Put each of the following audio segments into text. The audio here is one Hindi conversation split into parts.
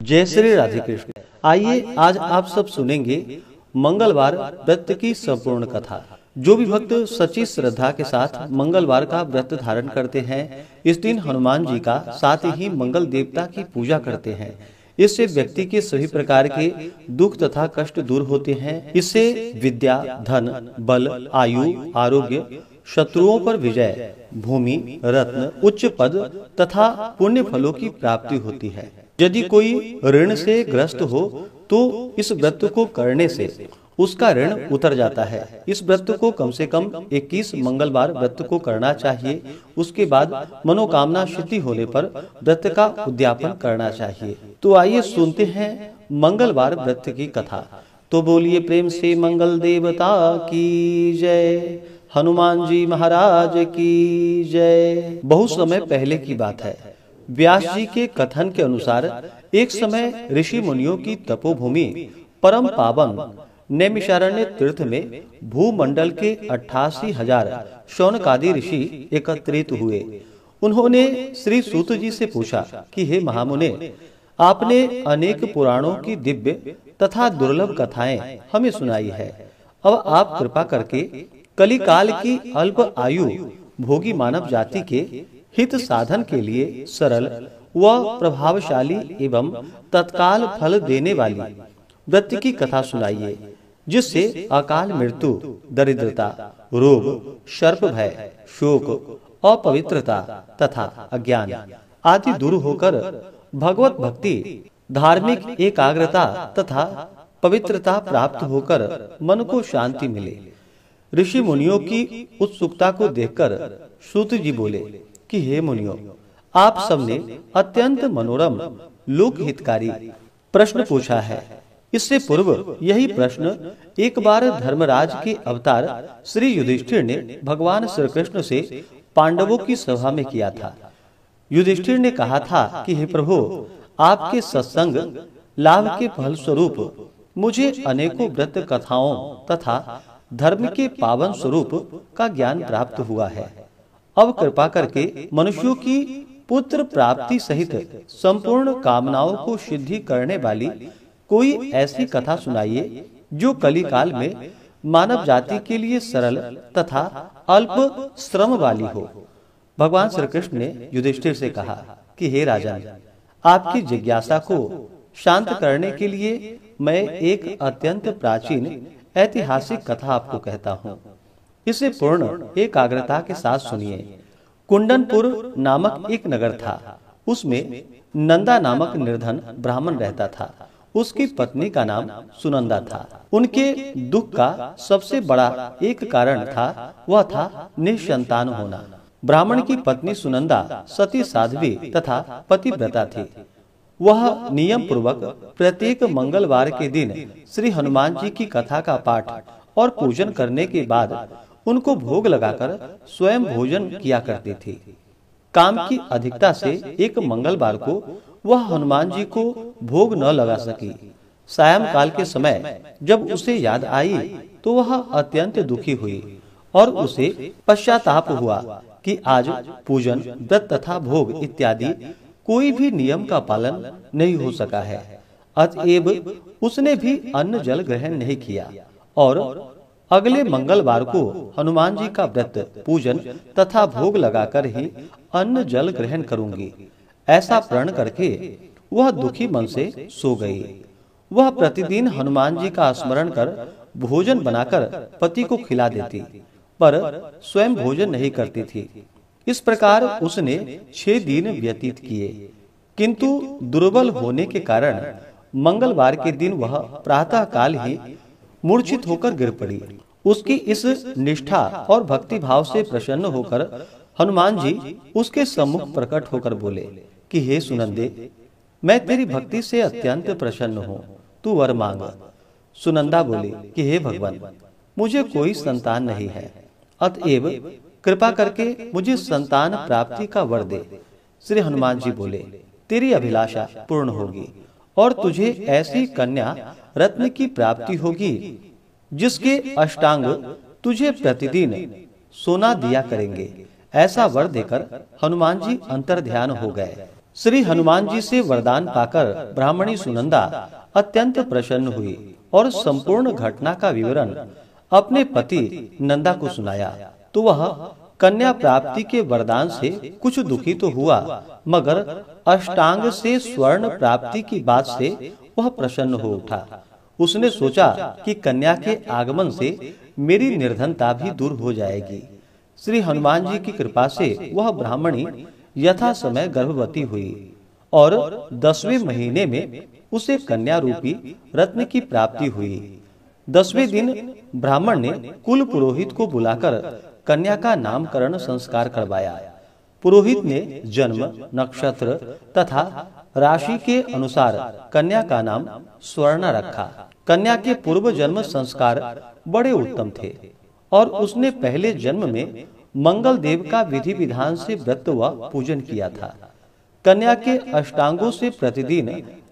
जय श्री राधे कृष्ण। आइए आज आप सब सुनेंगे मंगलवार व्रत की संपूर्ण कथा। जो भी भक्त सच्ची श्रद्धा के साथ मंगलवार का व्रत धारण करते हैं, इस दिन हनुमान जी का साथ ही मंगल देवता की पूजा करते हैं। इससे व्यक्ति के सभी प्रकार के दुख तथा कष्ट दूर होते हैं। इससे विद्या, धन, बल, आयु, आरोग्य, शत्रुओं पर विजय, भूमि, रत्न, उच्च पद तथा पुण्य फलों की प्राप्ति होती है। यदि कोई ऋण से ग्रस्त हो तो इस व्रत को करने से उसका ऋण उतर जाता है। इस व्रत को कम से कम 21 मंगलवार व्रत को करना चाहिए। उसके बाद मनोकामना सिद्धि होने पर व्रत का उद्यापन करना चाहिए। तो आइए सुनते हैं मंगलवार व्रत की कथा। तो बोलिए प्रेम से मंगल देवता की जय, हनुमान जी महाराज की जय। बहुत समय पहले की बात है। व्यास जी के कथन के अनुसार एक समय ऋषि मुनियों की तपोभूमि परम पावन नैमिषारण्य तीर्थ में भूमंडल के 88,000 शौनकादि ऋषि एकत्रित हुए। उन्होंने श्री सूत जी से पूछा कि हे महामुने, आपने अनेक पुराणों की दिव्य तथा दुर्लभ कथाएं हमें सुनाई है। अब आप कृपा करके कलिकाल की अल्प आयु भोगी मानव जाति के हित साधन के लिए सरल व प्रभावशाली एवं तत्काल फल देने वाली व्रत की कथा सुनाइए, जिससे अकाल मृत्यु, दरिद्रता, रोग, सर्प भय, शोक, अपवित्रता तथा अज्ञान आदि दूर होकर भगवत भक्ति, धार्मिक एकाग्रता तथा पवित्रता प्राप्त होकर मन को शांति मिले। ऋषि मुनियों की उत्सुकता को देखकर सूत जी बोले कि हे मुनियों, आप सबने अत्यंत मनोरम लोक हितकारी प्रश्न पूछा है। इससे पूर्व यही प्रश्न एक बार धर्मराज के अवतार श्री युधिष्ठिर ने भगवान श्री कृष्ण से पांडवों की सभा में किया था। युधिष्ठिर ने कहा था कि हे प्रभु, आपके सत्संग लाभ के फल स्वरूप मुझे अनेकों व्रत कथाओं तथा धर्म के पावन स्वरूप का ज्ञान प्राप्त हुआ है। अब कृपा करके मनुष्यों की पुत्र प्राप्ति सहित संपूर्ण कामनाओं को सिद्धि करने वाली कोई ऐसी कथा सुनाइए जो कलिकाल में मानव जाति के लिए सरल तथा अल्प श्रम वाली हो। भगवान श्री कृष्ण ने युधिष्ठिर से कहा कि हे राजन, आपकी जिज्ञासा को शांत करने के लिए मैं एक अत्यंत प्राचीन ऐतिहासिक कथा आपको कहता हूँ। इसे पूर्ण एकाग्रता के साथ सुनिए। कुंडनपुर नामक एक नगर था। उसमें नंदा नामक निर्धन ब्राह्मण रहता था। उसकी पत्नी का नाम सुनंदा था। उनके दुख का सबसे बड़ा एक कारण था, वह था निसंतान होना। ब्राह्मण की पत्नी सुनंदा सती साध्वी तथा पतिव्रता थी। वह नियम पूर्वक प्रत्येक मंगलवार के दिन श्री हनुमान जी की कथा का पाठ और पूजन करने के बाद उनको भोग लगाकर स्वयं भोजन किया करती थी। काम की अधिकता से एक मंगलवार को वह हनुमान जी को भोग न लगा सकी। सायंकाल के समय जब उसे याद आई तो वह अत्यंत दुखी हुई और उसे पश्चाताप हुआ कि आज पूजन, व्रत तथा भोग इत्यादि कोई भी नियम का पालन नहीं हो सका है। अतएव उसने भी अन्न जल ग्रहण नहीं किया और अगले मंगलवार को हनुमान जी का व्रत, पूजन तथा भोग लगाकर ही अन्न जल ग्रहण करूंगी, ऐसा प्रण करके वह दुखी मन से सो गई। वह प्रतिदिन हनुमान जी का स्मरण कर भोजन बनाकर पति को खिला देती, पर स्वयं भोजन नहीं करती थी। इस प्रकार उसने 6 दिन व्यतीत किए, किंतु दुर्बल होने के कारण मंगलवार के दिन वह प्रातः काल ही मूर्छित होकर गिर पड़ी। उसकी इस निष्ठा और भक्ति भाव से प्रसन्न होकर हनुमान जी उसके सम्मुख प्रकट होकर बोले कि हे सुनंदे, मैं तेरी भक्ति से अत्यंत प्रसन्न हूँ, तू वर मांग। सुनंदा बोली कि हे भगवान, मुझे कोई संतान नहीं है, अतएव कृपा करके मुझे संतान प्राप्ति का वर दे। श्री हनुमान जी बोले, तेरी अभिलाषा पूर्ण होगी और तुझे ऐसी कन्या रत्न की प्राप्ति होगी जिसके अष्टांग तुझे प्रतिदिन सोना दिया करेंगे। ऐसा वर देकर हनुमान जी अंतर ध्यान हो गए। श्री हनुमान जी से वरदान पाकर ब्राह्मणी सुनंदा अत्यंत प्रसन्न हुई और संपूर्ण घटना का विवरण अपने पति नंदा को सुनाया। तो वह कन्या प्राप्ति के वरदान से कुछ दुखी तो हुआ, मगर अष्टांग से स्वर्ण प्राप्ति की बात से वह प्रसन्न हो उठा। उसने सोचा कि कन्या के आगमन से मेरी निर्धनता भी दूर हो जाएगी। श्री हनुमान जी की कृपा से वह ब्राह्मणी यथा समय गर्भवती हुई और 10वें महीने में उसे कन्या रूपी रत्न की प्राप्ति हुई। 10वें दिन ब्राह्मण ने कुल पुरोहित को बुलाकर कन्या का नामकरण संस्कार करवाया। पुरोहित ने जन्म, नक्षत्र तथा राशि के अनुसार कन्या का नाम स्वर्णा रखा। कन्या के पूर्व जन्म संस्कार बड़े उत्तम थे और उसने पहले जन्म में मंगल देव का विधि विधान से व्रत व पूजन किया था। कन्या के अष्टांगों से प्रतिदिन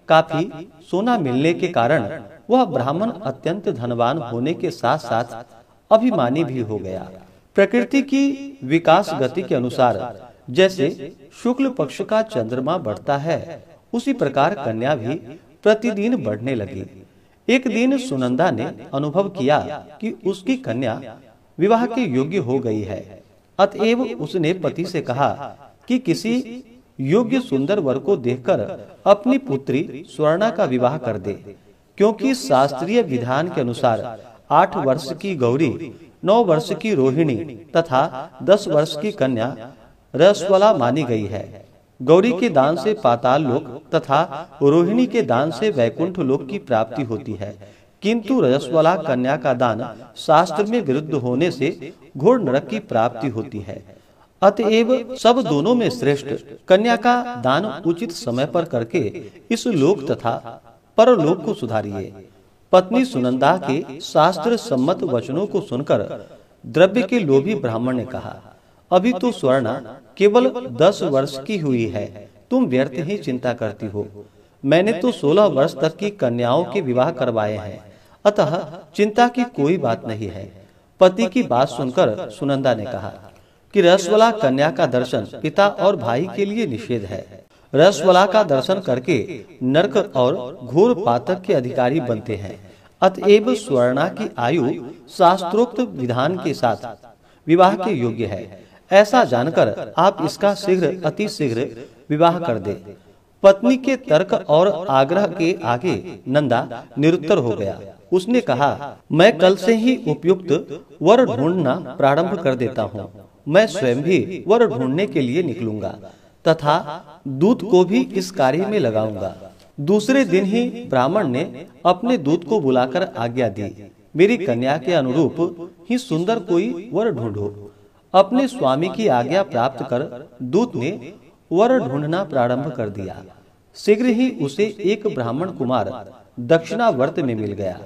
काफी सोना मिलने के कारण वह ब्राह्मण अत्यंत धनवान होने के साथ साथ अभिमानी भी हो गया। प्रकृति की विकास गति के अनुसार जैसे शुक्ल पक्ष का चंद्रमा बढ़ता है, उसी प्रकार कन्या भी प्रतिदिन बढ़ने लगी। एक दिन सुनंदा ने अनुभव किया कि उसकी कन्या विवाह के योग्य हो गई है। अतएव उसने पति से कहा कि किसी योग्य सुंदर वर को देखकर अपनी पुत्री स्वर्णा का विवाह कर दे, क्योंकि शास्त्रीय विधान के अनुसार 8 वर्ष की गौरी, 9 वर्ष की रोहिणी तथा 10 वर्ष की कन्या रसवला मानी गई है। गौरी के दान से पाताल लोक तथा रोहिणी के दान से वैकुंठ लोक की प्राप्ति होती है, किंतु रजस्वला कन्या का दान शास्त्र में विरुद्ध होने से घोर नरक की प्राप्ति होती है। अतएव सब दोनों में श्रेष्ठ कन्या का दान उचित समय पर करके इस लोक तथा परलोक को सुधारिए। पत्नी सुनंदा के शास्त्र सम्मत वचनों को सुनकर द्रव्य के लोभी ब्राह्मण ने कहा, अभी तो स्वर्णा केवल 10 वर्ष की हुई है, तुम व्यर्थ ही चिंता करती हो। मैंने तो 16 वर्ष तक की कन्याओं के विवाह करवाए हैं, अतः चिंता की कोई बात नहीं है। पति की बात सुनकर सुनंदा ने कहा कि रसवला कन्या का दर्शन पिता और भाई के लिए निषेध है। रसवला का दर्शन करके नरक और घोर पातक के अधिकारी बनते हैं। अतएव स्वर्णा की आयु शास्त्रोक्त विधान के साथ विवाह के योग्य है। ऐसा जानकर आप इसका शीघ्र अति शीघ्र विवाह कर दे। पत्नी के तर्क और आग्रह के आगे नंदा निरुत्तर हो गया। उसने कहा, मैं कल से ही उपयुक्त वर ढूंढना प्रारंभ कर देता हूँ। मैं स्वयं भी वर ढूंढने के लिए निकलूंगा तथा दूत को भी इस कार्य में लगाऊंगा। दूसरे दिन ही ब्राह्मण ने अपने दूत को बुलाकर आज्ञा दी, मेरी कन्या के अनुरूप ही सुंदर कोई वर ढूंढो। अपने स्वामी की आज्ञा प्राप्त कर दूत ने वर ढूंढना प्रारंभ कर दिया। शीघ्र ही उसे एक ब्राह्मण कुमार दक्षिणावर्त में मिल गया।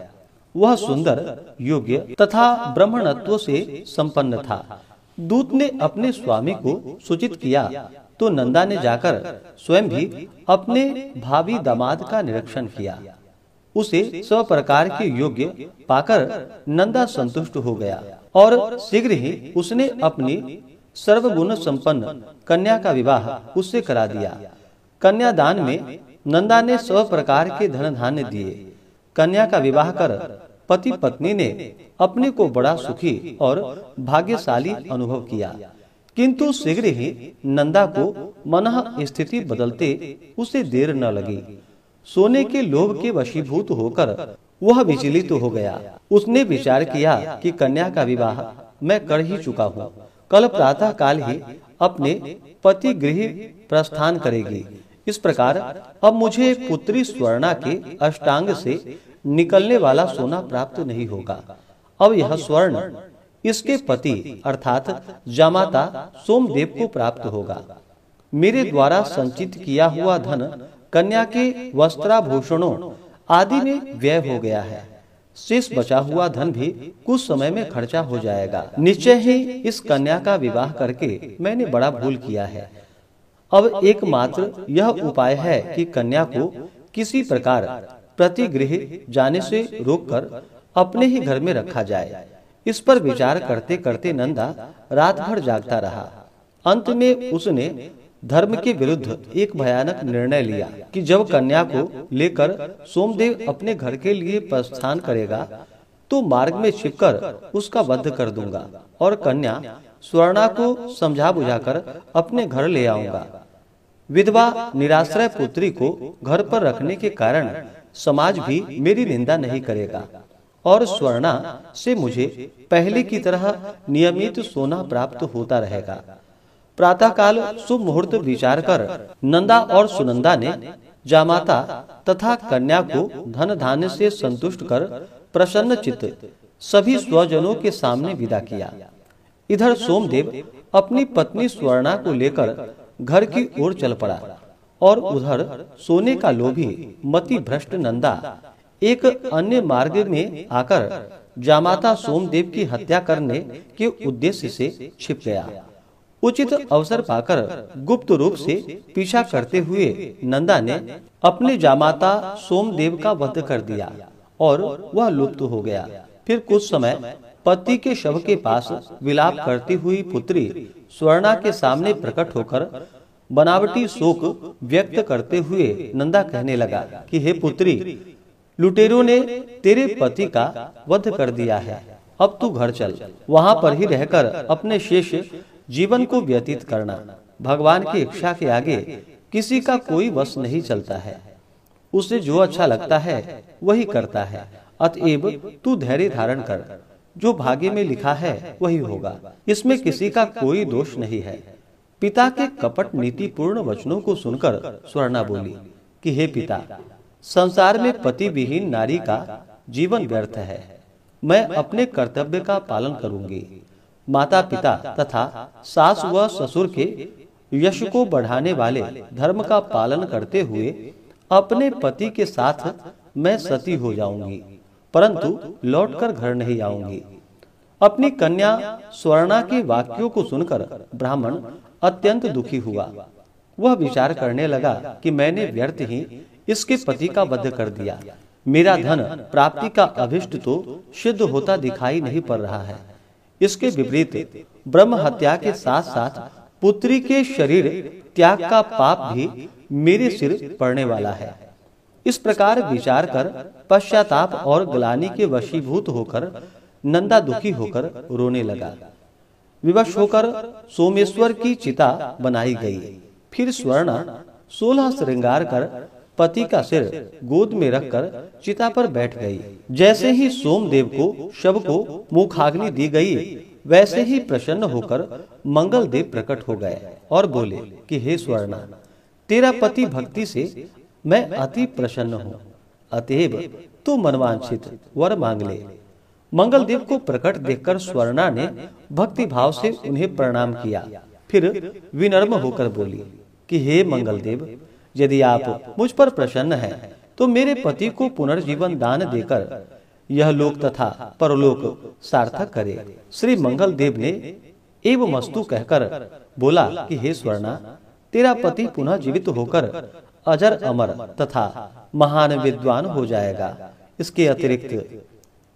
वह सुंदर, योग्य तथा ब्राह्मणत्व से संपन्न था। दूत ने अपने स्वामी को सूचित किया तो नंदा ने जाकर स्वयं भी अपने भावी दामाद का निरीक्षण किया। उसे सब प्रकार के योग्य पाकर नंदा संतुष्ट हो गया और शीघ्र ही उसने अपनी सर्वगुण संपन्न कन्या का विवाह उससे करा दिया। कन्यादान में नंदा ने सब प्रकार के धन धान्य दिए। कन्या का विवाह कर पति पत्नी ने अपने को बड़ा सुखी और भाग्यशाली अनुभव किया। किंतु शीघ्र ही नंदा को मनः स्थिति बदलते उसे देर न लगी। सोने के लोभ के वशीभूत होकर वह विचलित हो गया। उसने विचार किया कि कन्या का विवाह मैं कर ही चुका हूँ, कल प्रातः काल ही अपने पति गृह प्रस्थान करेगी। इस प्रकार अब मुझे पुत्री स्वर्णा के अष्टांग से निकलने वाला सोना प्राप्त नहीं होगा। अब यह स्वर्ण इसके पति अर्थात जामाता सोमदेव को प्राप्त होगा। मेरे द्वारा संचित किया हुआ धन कन्या के वस्त्राभूषणों आदि में व्यय हो गया है। शेष बचा हुआ धन भी कुछ समय में खर्चा हो जाएगा। निश्चय ही इस कन्या का विवाह करके मैंने बड़ा भूल किया है। अब एकमात्र यह उपाय है कि कन्या को किसी प्रकार प्रतिगृह जाने से रोककर अपने ही घर में रखा जाए। इस पर विचार करते करते नंदा रात भर जागता रहा। अंत में उसने धर्म के विरुद्ध एक भयानक निर्णय लिया कि जब कन्या को लेकर सोमदेव अपने घर के लिए प्रस्थान करेगा तो मार्ग में छिपकर उसका वध कर दूंगा और कन्या स्वर्णा को समझा बुझाकर अपने घर ले आऊंगा। विधवा निराश्रय पुत्री को घर पर रखने के कारण समाज भी मेरी निंदा नहीं करेगा और स्वर्णा से मुझे पहले की तरह नियमित सोना प्राप्त होता रहेगा। प्रातःकाल शुभ मुहूर्त विचार कर नंदा और सुनंदा ने जामाता तथा कन्या को धन धान्य से संतुष्ट कर प्रसन्न चित्त सभी स्वजनों के सामने विदा किया। इधर सोमदेव अपनी पत्नी स्वर्णा को लेकर घर की ओर चल पड़ा और उधर सोने का लोभी मति भ्रष्ट नंदा एक अन्य मार्ग में आकर जामाता सोमदेव की हत्या करने के उद्देश्य से छिप गया। उचित अवसर पाकर गुप्त रूप से पीछा करते हुए नंदा ने अपने जामाता सोमदेव का वध कर दिया और वह लुप्त हो गया। फिर कुछ समय पति के शव के पास विलाप करती हुई पुत्री स्वर्णा के सामने प्रकट होकर बनावटी शोक व्यक्त करते हुए नंदा कहने लगा कि हे पुत्री, लुटेरों ने तेरे पति का वध कर दिया है। अब तू घर चल, वहाँ पर ही रहकर अपने शेष जीवन को व्यतीत करना। भगवान की इच्छा के आगे किसी का कोई वश नहीं चलता है। उसे जो अच्छा लगता है वही करता है। अतएव तू धैर्य धारण कर, जो भाग्य में लिखा है वही होगा। इसमें किसी का कोई दोष नहीं है। पिता के कपट नीतिपूर्ण वचनों को सुनकर स्वर्णा बोली कि हे पिता, संसार में पति विहीन नारी का जीवन व्यर्थ है। मैं अपने कर्तव्य का पालन करूंगी। माता पिता तथा सास व ससुर के यश को बढ़ाने वाले धर्म का पालन करते हुए अपने पति के साथ मैं सती हो जाऊंगी, परंतु लौटकर घर नहीं आऊंगी। अपनी कन्या स्वर्णा के वाक्यों को सुनकर ब्राह्मण अत्यंत दुखी हुआ। वह विचार करने लगा कि मैंने व्यर्थ ही इसके पति का वध कर दिया। मेरा धन प्राप्ति का अभिष्ट तो सिद्ध होता दिखाई नहीं पड़ रहा है। इसके विपरीत ब्रह्म हत्या के साथ साथ पुत्री के शरीर त्याग का पाप भी मेरे सिर पड़ने वाला है। इस प्रकार विचार कर पश्चाताप और ग्लानि के वशीभूत होकर नंदा दुखी होकर रोने लगा। विवश होकर सोमेश्वर की चिता बनाई गई। फिर स्वर्णा 16 श्रृंगार कर पति का सिर गोद में रखकर चिता पर बैठ गई। जैसे ही सोमदेव को शव को मुखाग्नि दी गई, वैसे ही प्रसन्न होकर मंगल देव प्रकट हो गए और बोले कि हे स्वर्णा, तेरा पति भक्ति से मैं अति प्रसन्न हूँ। अतएव तू मनवांछित वर मांग ले। मंगल देव को प्रकट देखकर स्वर्णा ने भक्ति भाव से उन्हें प्रणाम किया। फिर विनम्र होकर बोली कि हे मंगल देव, यदि आप मुझ पर प्रसन्न हैं, तो मेरे पति को पुनर्जीवन दान देकर यह लोक तथा परलोक सार्थक करे। श्री मंगल देव ने एवमस्तु कहकर बोला कि हे स्वर्णा, तेरा पति पुनः जीवित होकर अजर अमर तथा महान विद्वान हो जाएगा। इसके अतिरिक्त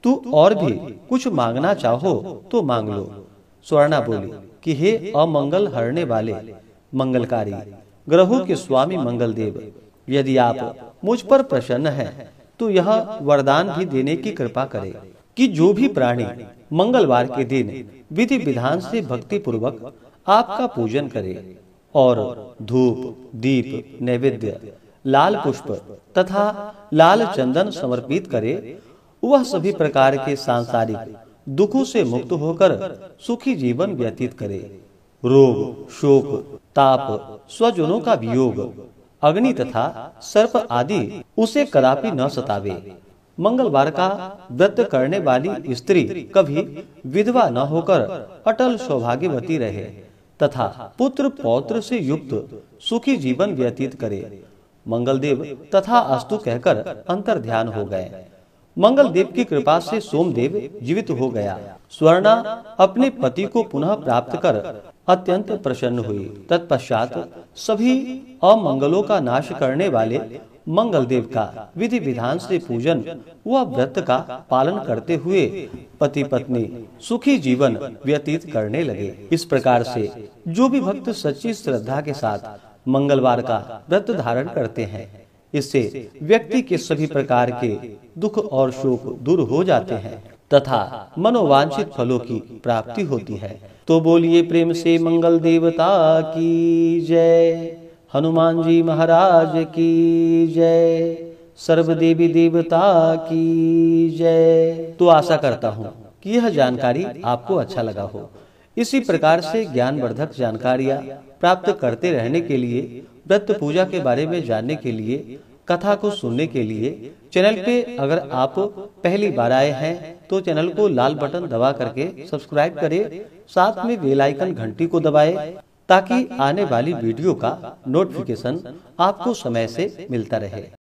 तू और भी कुछ मांगना चाहो तो मांग लो। स्वर्णा बोली कि हे अमंगल हरने वाले मंगलकारी ग्रहों के स्वामी मंगल देव, यदि आप मुझ पर प्रसन्न हैं, तो यह वरदान भी देने की कृपा करें कि जो भी प्राणी मंगलवार के दिन विधि विधान से भक्ति पूर्वक आपका पूजन करे और धूप दीप नैवेद्य लाल पुष्प तथा लाल चंदन समर्पित करे, वह सभी प्रकार के सांसारिक दुखों से मुक्त होकर सुखी जीवन व्यतीत करे। रोग शोक ताप स्वजनों का वियोग अग्नि तथा सर्प आदि उसे कदापि न सतावे। मंगलवार का व्रत करने वाली स्त्री कभी विधवा न होकर अटल सौभाग्यवती रहे तथा पुत्र पौत्र से युक्त सुखी जीवन व्यतीत करे। मंगलदेव तथा अस्तु कहकर अंतर ध्यान हो गए। मंगल देव की कृपा से सोमदेव जीवित हो गया। स्वर्णा अपने पति को पुनः प्राप्त कर अत्यंत प्रसन्न हुई। तत्पश्चात सभी अमंगलों का नाश करने वाले मंगल देव का विधि विधान से पूजन व व्रत का पालन करते हुए पति पत्नी सुखी जीवन व्यतीत करने लगे। इस प्रकार से जो भी भक्त सच्ची श्रद्धा के साथ मंगलवार का व्रत धारण करते हैं, इससे व्यक्ति के सभी प्रकार के दुख और शोक दूर हो जाते हैं तथा मनोवांछित फलों की प्राप्ति होती है। तो बोलिए प्रेम से मंगल देवता की जय, हनुमान जी महाराज की जय, सर्व देवी देवता की जय। तो आशा करता हूँ कि यह जानकारी आपको अच्छा लगा हो। इसी प्रकार से ज्ञानवर्धक जानकारियाँ प्राप्त करते रहने के लिए, व्रत पूजा के बारे में जानने के लिए, कथा को सुनने के लिए चैनल पे अगर आप पहली बार आए हैं तो चैनल को लाल बटन दबा करके सब्सक्राइब करें, साथ में बेल आइकन घंटी को दबाएं ताकि आने वाली वीडियो का नोटिफिकेशन आपको समय से मिलता रहे।